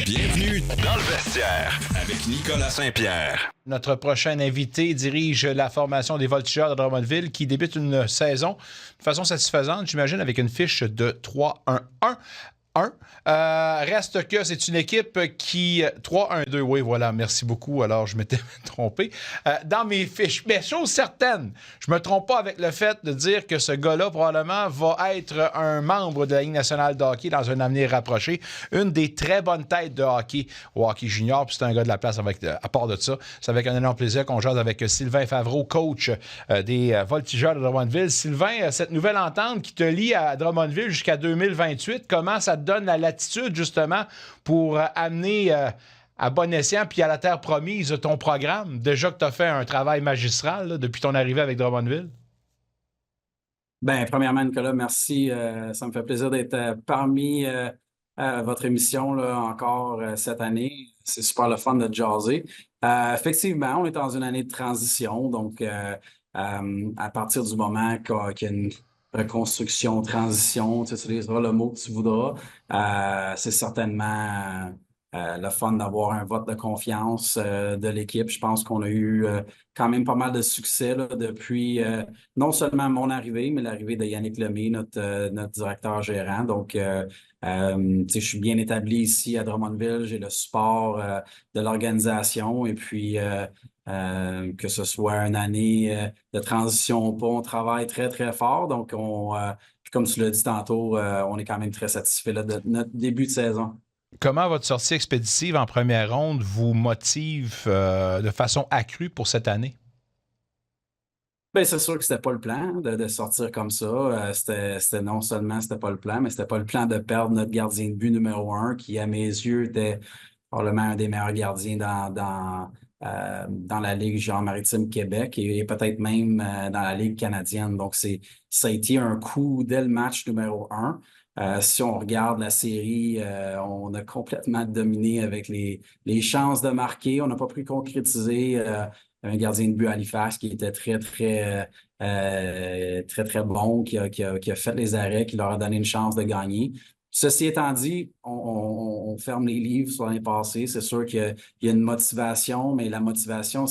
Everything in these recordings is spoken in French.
Bienvenue dans le vestiaire avec Nicolas Saint-Pierre. Notre prochain invité dirige la formation des Voltigeurs de Drummondville qui débute une saison de façon satisfaisante, j'imagine, avec une fiche de 3-1-1. Reste que c'est une équipe qui... 3-1-2, oui, voilà, merci beaucoup. Alors, je m'étais trompé. Dans mes fiches, mais chose certaine, je me trompe pas avec le fait de dire que ce gars-là, probablement, va être un membre de la Ligue nationale de hockey dans un avenir rapproché. Une des très bonnes têtes de hockey au hockey junior, puis c'est un gars de la place à part de ça. C'est avec un énorme plaisir qu'on jase avec Sylvain Favreau, coach des Voltigeurs de Drummondville. Sylvain, cette nouvelle entente qui te lie à Drummondville jusqu'à 2028, comment ça te donne la latitude, justement, pour amener à bon escient puis à la terre promise ton programme? Déjà que tu as fait un travail magistral là, depuis ton arrivée avec Drummondville. Bien, premièrement, Nicolas, merci. Ça me fait plaisir d'être parmi votre émission là, encore cette année. C'est super le fun de jaser. Effectivement, on est dans une année de transition, donc à partir du moment qu'il y a une reconstruction, transition, tu utiliseras le mot que tu voudras, c'est certainement le fun d'avoir un vote de confiance de l'équipe. Je pense qu'on a eu quand même pas mal de succès là, depuis non seulement mon arrivée, mais l'arrivée de Yannick Lemay, notre directeur gérant. Donc, je suis bien établi ici à Drummondville. J'ai le support de l'organisation et puis que ce soit une année de transition ou pas, on travaille très, très fort. Donc, puis comme tu l'as dit tantôt, on est quand même très satisfait là, de notre début de saison. Comment votre sortie expéditive en première ronde vous motive de façon accrue pour cette année? Bien, c'est sûr que c'était pas le plan de sortir comme ça. C'était non seulement c'était pas le plan, mais c'était pas le plan de perdre notre gardien de but numéro un, qui, à mes yeux, était probablement un des meilleurs gardiens dans la Ligue Jean-Maritime Québec et peut-être même dans la Ligue canadienne. Donc, ça a été un coup dès le match numéro un. Si on regarde la série, on a complètement dominé avec les chances de marquer. On n'a pas pu concrétiser un gardien de but à Halifax qui était très bon, qui a fait les arrêts, qui leur a donné une chance de gagner. Ceci étant dit, on ferme les livres sur l'année passée. C'est sûr qu'il y a une motivation, mais la motivation,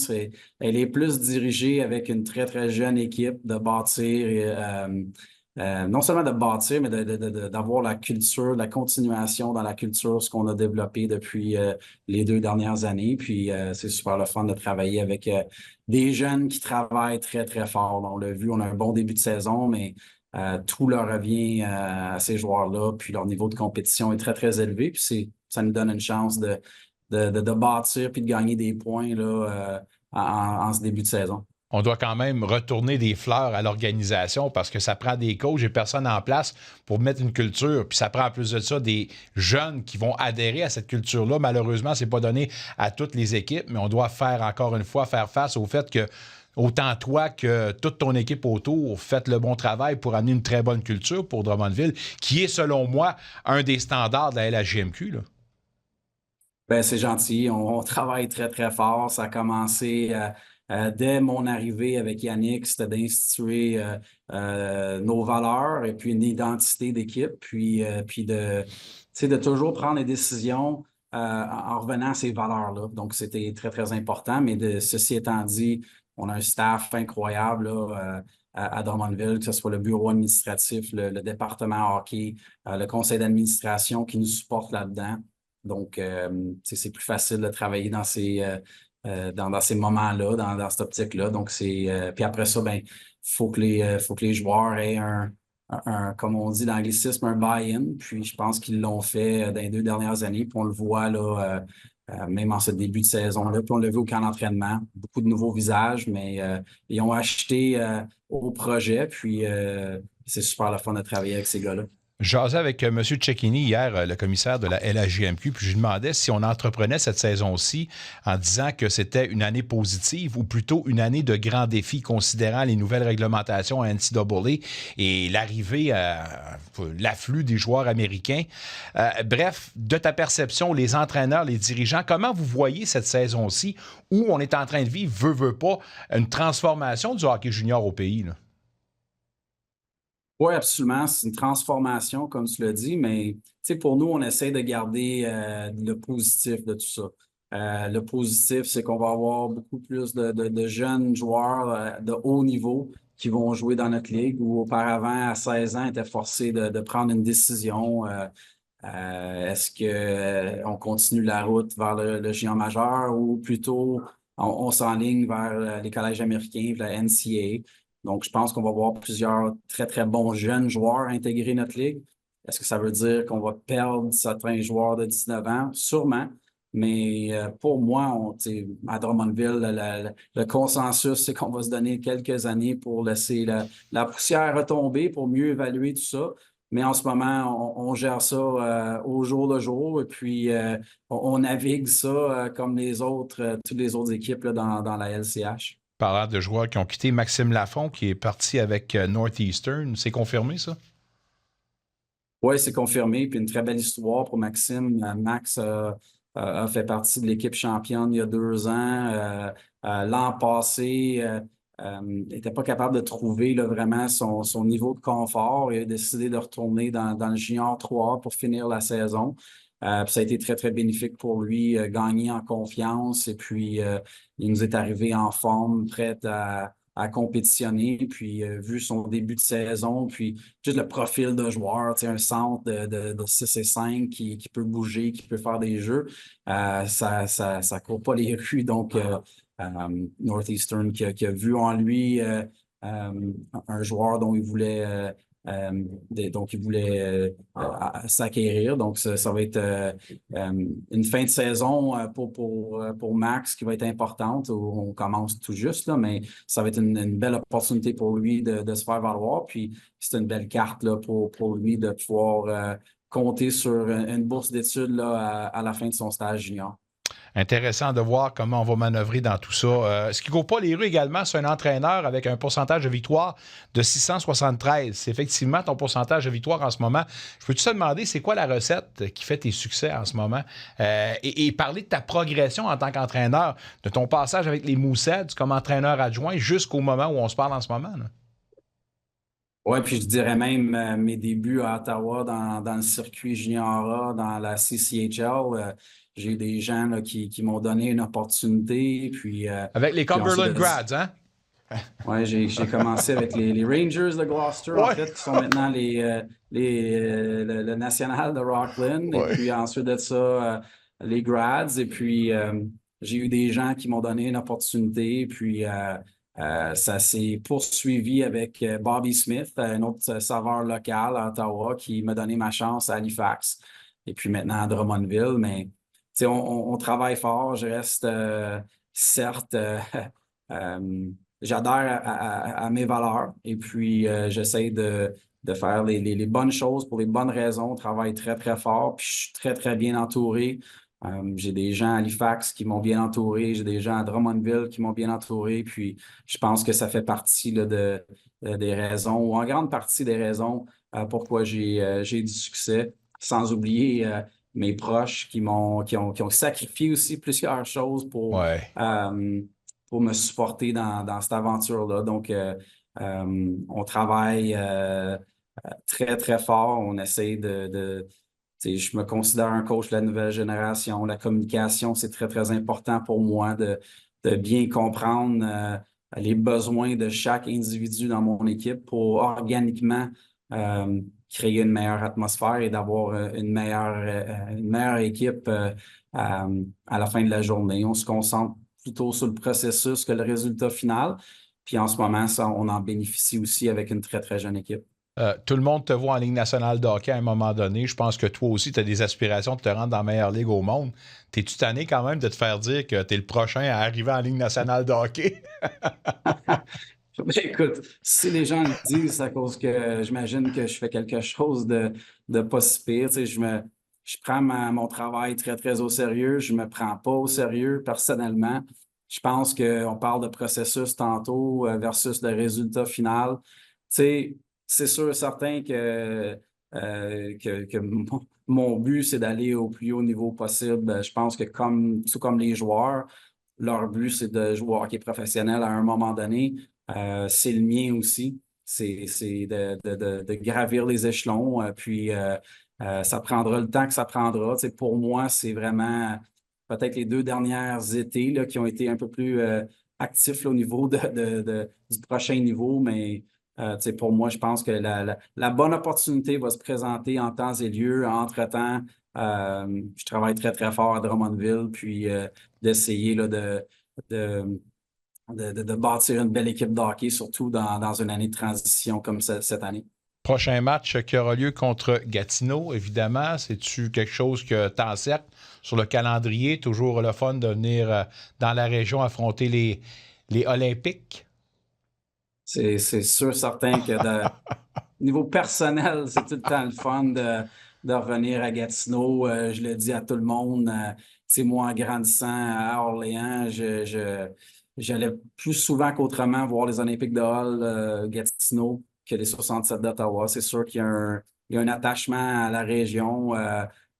elle est plus dirigée avec une très, très jeune équipe de bâtir, non seulement de bâtir, mais d'avoir la culture, la continuation dans la culture, ce qu'on a développé depuis les 2 dernières années. Puis c'est super le fun de travailler avec des jeunes qui travaillent très, très fort. On l'a vu, on a un bon début de saison, mais tout leur revient à ces joueurs-là, puis leur niveau de compétition est très, très élevé. Puis ça nous donne une chance de bâtir puis de gagner des points là, en ce début de saison. On doit quand même retourner des fleurs à l'organisation parce que ça prend des coachs et personne en place pour mettre une culture. Puis ça prend en plus de ça des jeunes qui vont adhérer à cette culture-là. Malheureusement, c'est pas donné à toutes les équipes, mais on doit encore une fois faire face au fait que autant toi que toute ton équipe autour, faites le bon travail pour amener une très bonne culture pour Drummondville, qui est, selon moi, un des standards de la LHJMQ, là. Ben, c'est gentil. On travaille très, très fort. Ça a commencé dès mon arrivée avec Yannick, c'était d'instituer nos valeurs et puis une identité d'équipe, puis de toujours prendre des décisions en revenant à ces valeurs-là. Donc, c'était très, très important. Mais ceci étant dit, on a un staff incroyable là, à Drummondville, que ce soit le bureau administratif, le département hockey, le conseil d'administration qui nous supporte là-dedans. Donc, c'est plus facile de travailler dans ces moments-là, dans cette optique-là. Donc, puis après ça, ben, faut que les joueurs aient comme on dit dans l'anglicisme, un buy-in. Puis, je pense qu'ils l'ont fait dans les 2 dernières années. Puis, on le voit là, même en ce début de saison-là. Puis, on l'a vu au camp d'entraînement. Beaucoup de nouveaux visages, mais ils ont acheté au projet. Puis, c'est super le fun de travailler avec ces gars-là. Je jasais avec M. Cecchini hier, le commissaire de la LHJMQ, puis je lui demandais si on entreprenait cette saison-ci en disant que c'était une année positive ou plutôt une année de grands défis considérant les nouvelles réglementations à NCAA et l'arrivée, l'afflux des joueurs américains. Bref, de ta perception, les entraîneurs, les dirigeants, comment vous voyez cette saison-ci où on est en train de vivre, veut pas, une transformation du hockey junior au pays, là? Oui, absolument. C'est une transformation, comme tu l'as dit, mais tu sais, pour nous, on essaie de garder le positif de tout ça. Le positif, c'est qu'on va avoir beaucoup plus de jeunes joueurs de haut niveau qui vont jouer dans notre ligue, où auparavant, à 16 ans, étaient forcés de prendre une décision. Est-ce que on continue la route vers le géant majeur ou plutôt on s'enligne vers les collèges américains, vers la NCAA? Donc, je pense qu'on va voir plusieurs très, très bons jeunes joueurs intégrer notre ligue. Est-ce que ça veut dire qu'on va perdre certains joueurs de 19 ans? Sûrement. Mais pour moi, à Drummondville, le consensus, c'est qu'on va se donner quelques années pour laisser la poussière retomber, pour mieux évaluer tout ça. Mais en ce moment, on gère ça au jour le jour et puis on navigue ça comme les autres, toutes les autres équipes là, dans la LCH. Parlant de joueurs qui ont quitté, Maxime Lafont, qui est parti avec Northeastern, c'est confirmé, ça? Oui, c'est confirmé. Puis une très belle histoire pour Maxime. Max a fait partie de l'équipe championne il y a 2 ans. L'an passé, n'était pas capable de trouver là, vraiment son niveau de confort et a décidé de retourner dans le Junior 3 pour finir la saison. Puis ça a été très, très bénéfique pour lui, gagner en confiance. Et puis, il nous est arrivé en forme, prêt à compétitionner. Puis, vu son début de saison, puis juste le profil de joueur, un centre de 6 et 5 qui peut bouger, qui peut faire des jeux, ça court pas les rues. Donc, Northeastern qui a vu en lui un joueur dont il voulait s'acquérir. Donc, ça va être une fin de saison pour Max qui va être importante. On commence tout juste, là, mais ça va être une belle opportunité pour lui de se faire valoir. Puis, c'est une belle carte là, pour lui de pouvoir compter sur une bourse d'études là, à la fin de son stage junior. Intéressant de voir comment on va manœuvrer dans tout ça. Ce qui ne court pas les rues également, c'est un entraîneur avec un pourcentage de victoire de 673. C'est effectivement ton pourcentage de victoire en ce moment. Je peux-tu te demander, c'est quoi la recette qui fait tes succès en ce moment? Et parler de ta progression en tant qu'entraîneur, de ton passage avec les Mooseheads comme entraîneur adjoint jusqu'au moment où on se parle en ce moment. Oui, puis je dirais même mes débuts à Ottawa dans le circuit junior A, dans la CCHL. J'ai eu des gens là, qui m'ont donné une opportunité. Avec les Puis ensuite, Cumberland Grads, hein? ouais, j'ai commencé avec les Rangers de Gloucester, en Ouais, fait, qui sont maintenant le National de Rockland. Et ouais. puis ensuite de ça, les Grads. Et puis, j'ai eu des gens qui m'ont donné une opportunité. Puis, ça s'est poursuivi avec Bobby Smith, un autre saveur local à Ottawa, qui m'a donné ma chance à Halifax. Et puis maintenant à Drummondville. Mais, tu sais, on travaille fort. Je reste, certes, j'adhère à mes valeurs et puis j'essaie de faire les bonnes choses pour les bonnes raisons. On travaille très, très fort, puis je suis très, très bien entouré. J'ai des gens à Halifax qui m'ont bien entouré, j'ai des gens à Drummondville qui m'ont bien entouré, puis je pense que ça fait partie là, des raisons, ou en grande partie des raisons pourquoi j'ai du succès, sans oublier mes proches qui ont sacrifié aussi plusieurs choses Ouais. pour me supporter dans cette aventure-là. Donc, on travaille très, très fort. On essaie tu sais, je me considère un coach de la nouvelle génération. La communication, c'est très, très important pour moi de bien comprendre les besoins de chaque individu dans mon équipe pour organiquement créer une meilleure atmosphère et d'avoir une meilleure équipe à la fin de la journée. On se concentre plutôt sur le processus que le résultat final. Puis en ce moment, ça, on en bénéficie aussi avec une très, très jeune équipe. Tout le monde te voit en Ligue nationale de hockey à un moment donné. Je pense que toi aussi, tu as des aspirations de te rendre dans la meilleure ligue au monde. T'es-tu tanné quand même de te faire dire que tu es le prochain à arriver en Ligue nationale de hockey? Ben, écoute, si les gens le disent, c'est à cause que j'imagine que je fais quelque chose de pas si pire. Tu sais, je prends mon travail très, très au sérieux. Je me prends pas au sérieux personnellement. Je pense qu'on parle de processus tantôt versus le résultat final. Tu sais, c'est sûr et certain que mon but, c'est d'aller au plus haut niveau possible. Je pense que tout comme les joueurs, leur but, c'est de jouer au hockey professionnel à un moment donné. C'est le mien aussi. c'est de gravir les échelons. Puis ça prendra le temps que ça prendra. Tu sais, pour moi, c'est vraiment peut-être les 2 dernières étés là, qui ont été un peu plus actifs là, au niveau du prochain niveau. Mais tu sais, pour moi, je pense que la bonne opportunité va se présenter en temps et lieu. Entre-temps, je travaille très, très fort à Drummondville, puis d'essayer là, de bâtir une belle équipe de hockey, surtout dans une année de transition comme cette année. Prochain match qui aura lieu contre Gatineau, évidemment. C'est-tu quelque chose que tu encercles sur le calendrier? Toujours le fun de venir dans la région affronter les Olympiques? C'est sûr, certain que niveau personnel, c'est tout le temps le fun de revenir à Gatineau. Je le dis à tout le monde. Tu sais, moi, en grandissant à Orléans, j'allais plus souvent qu'autrement voir les Olympiques de Hall, Gatineau, que les 67 d'Ottawa. C'est sûr qu'il y a un attachement à la région.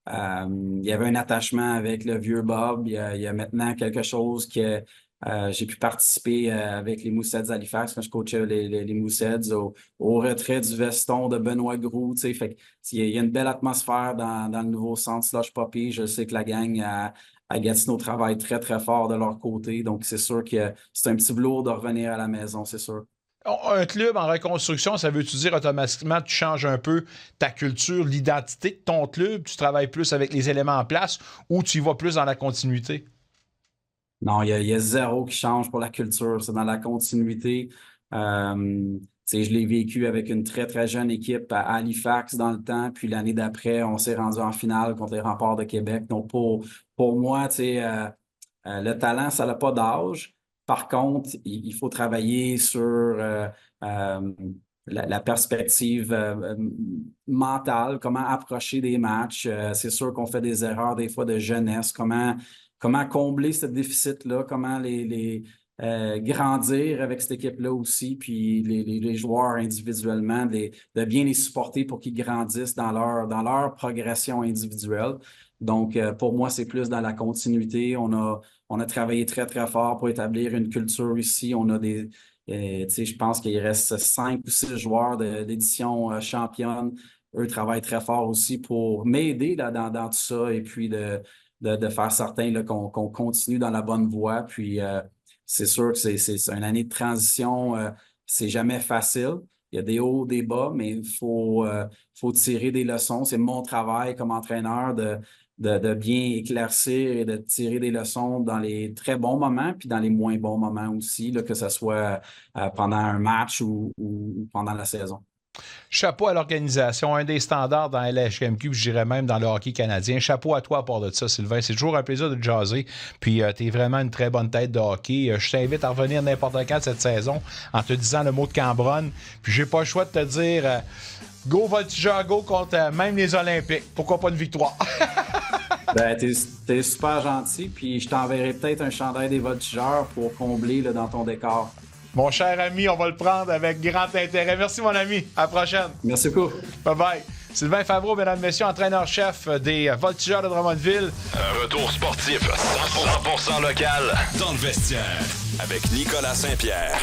Il y avait un attachement avec le vieux Bob. Il y a maintenant quelque chose que j'ai pu participer avec les Mooseheads Halifax quand je coachais les Mooseheads au retrait du veston de Benoît Groux. Tu sais, fait il y a une belle atmosphère dans le nouveau centre Slush Poppy. Je sais que la gang à Gatineau travaille très, très fort de leur côté. Donc, c'est sûr que c'est un petit velours de revenir à la maison, c'est sûr. Un club en reconstruction, ça veut-tu dire automatiquement que tu changes un peu ta culture, l'identité de ton club? Tu travailles plus avec les éléments en place ou tu y vas plus dans la continuité? Non, il y a zéro qui change pour la culture. C'est dans la continuité. Tu sais, je l'ai vécu avec une très, très jeune équipe à Halifax dans le temps. Puis l'année d'après, on s'est rendu en finale contre les Remparts de Québec. Donc, pour moi, tu sais, le talent, ça n'a pas d'âge. Par contre, il faut travailler sur la perspective mentale, comment approcher des matchs. C'est sûr qu'on fait des erreurs des fois de jeunesse, comment combler ce déficit-là, comment grandir avec cette équipe-là aussi, puis les joueurs individuellement, de bien les supporter pour qu'ils grandissent dans leur progression individuelle. Donc, pour moi, c'est plus dans la continuité. On a travaillé très, très fort pour établir une culture ici. On a tu sais, je pense qu'il reste 5 ou 6 joueurs d'édition championne. Eux travaillent très fort aussi pour m'aider là, dans tout ça et puis de faire certain là, qu'on continue dans la bonne voie. Puis, c'est sûr que c'est une année de transition. C'est jamais facile. Il y a des hauts, des bas, mais il faut tirer des leçons. C'est mon travail comme entraîneur de bien éclaircir et de tirer des leçons dans les très bons moments puis dans les moins bons moments aussi, là, que ce soit pendant un match ou pendant la saison. Chapeau à l'organisation, un des standards dans LHMQ, je dirais même dans le hockey canadien. Chapeau à toi à part de ça, Sylvain. C'est toujours un plaisir de te jaser. Puis tu es vraiment une très bonne tête de hockey. Je t'invite à revenir n'importe quand cette saison en te disant le mot de Cambronne. Puis j'ai pas le choix de te dire go Voltigeur, go contre même les Olympiques. Pourquoi pas une victoire? Ben, t'es super gentil. Puis je t'enverrai peut-être un chandail des Voltigeurs pour combler là, dans ton décor. Mon cher ami, on va le prendre avec grand intérêt. Merci, mon ami. À la prochaine. Merci beaucoup. Bye-bye. Sylvain Favreau, mesdames, messieurs, entraîneur-chef des Voltigeurs de Drummondville. Un retour sportif 100% local dans le vestiaire avec Nicolas Saint-Pierre.